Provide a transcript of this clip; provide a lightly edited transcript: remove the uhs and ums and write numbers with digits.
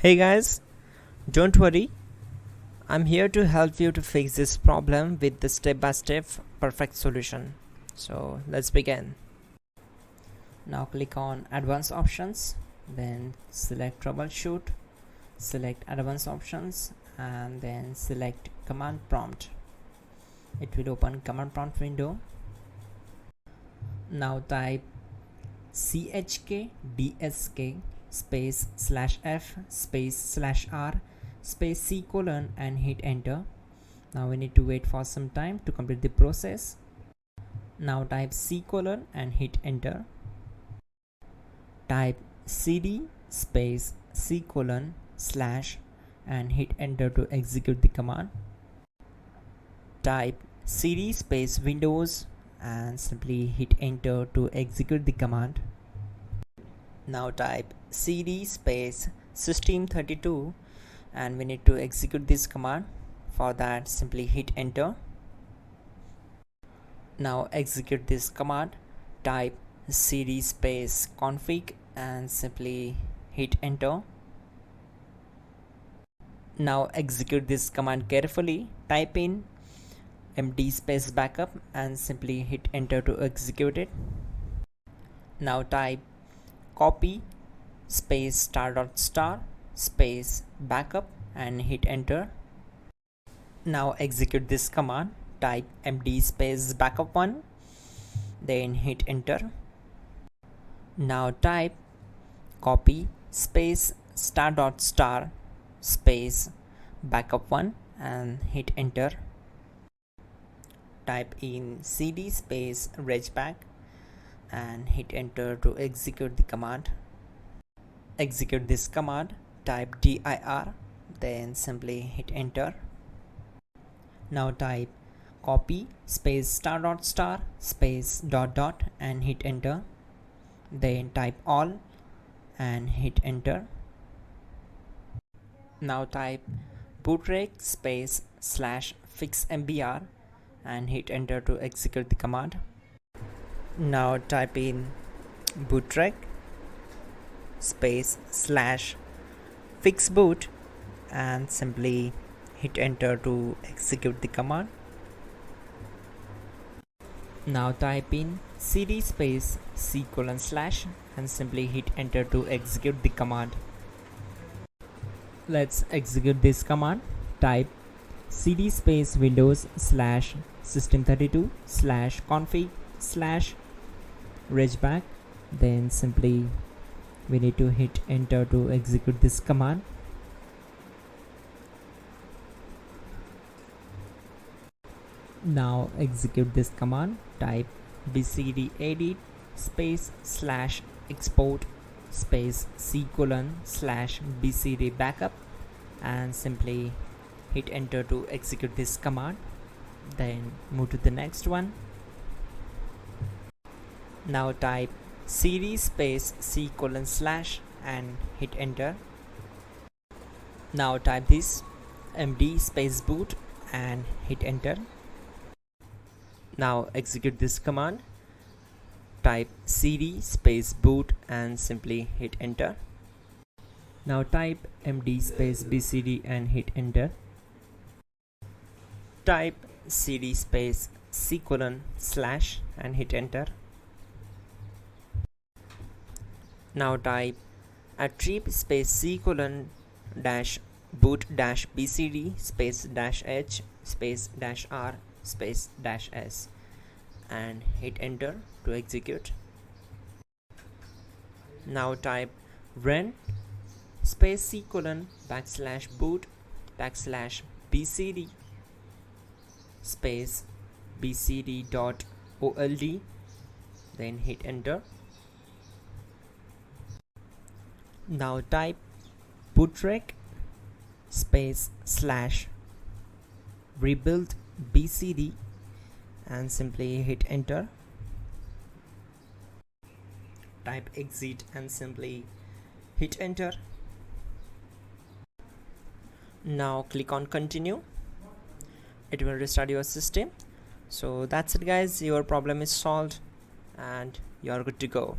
Hey guys, don't worry, I'm here to help you to fix this problem with the step-by-step perfect solution. So let's begin. Now click on advanced options, then select troubleshoot, select advanced options and then select command prompt. It will open command prompt window. Now type chkdsk space /f space /r space c colon and hit enter. Now we need to wait for some time to complete the process. Now type c colon and hit enter. Type cd space c colon / and hit enter to execute the command. Type cd space windows and simply hit enter to execute the command. Now type cd space system32 and we need to execute this command. For that, simply hit enter. Now execute this command. Type cd space config and simply hit enter. Now execute this command carefully. Type in md space backup and simply hit enter to execute it. Now type copy space *.* space backup and hit enter. Now execute this command. Type md space backup1 then hit enter. Now type copy space *.* space backup1 and hit enter. Type in cd space regback and hit enter to execute the command. Execute this command. Type dir then simply hit enter. Now type copy space *.* space .. and hit enter. Then type all and hit enter. Now type bootrec space /fixmbr and hit enter to execute the command. Now type in bootrec space /fixboot and simply hit enter to execute the command. Now type in cd space c colon / and simply hit enter to execute the command. Let's execute this command. Type cd space windows /system32 /config regback, then simply we need to hit enter to execute this command. Now execute this command. Type bcd edit space /export space c colon /bcd backup and simply hit enter to execute this command. Then move to the next one. Now type cd space c colon / and hit enter. Now type this md space boot and hit enter. Now execute this command. Type cd space boot and simply hit enter. Now type md space bcd and hit enter. Type cd space c colon / and hit enter. Now type attrib space c colon -boot -bcd space -h space -r space -s and hit enter to execute. Now type run space c colon /boot /bcd space bcd.old then hit enter. Now type bootrec space /rebuild bcd and simply hit enter. Type exit and simply hit enter. Now click on continue. It will restart your system. So that's it guys, your problem is solved and you are good to go.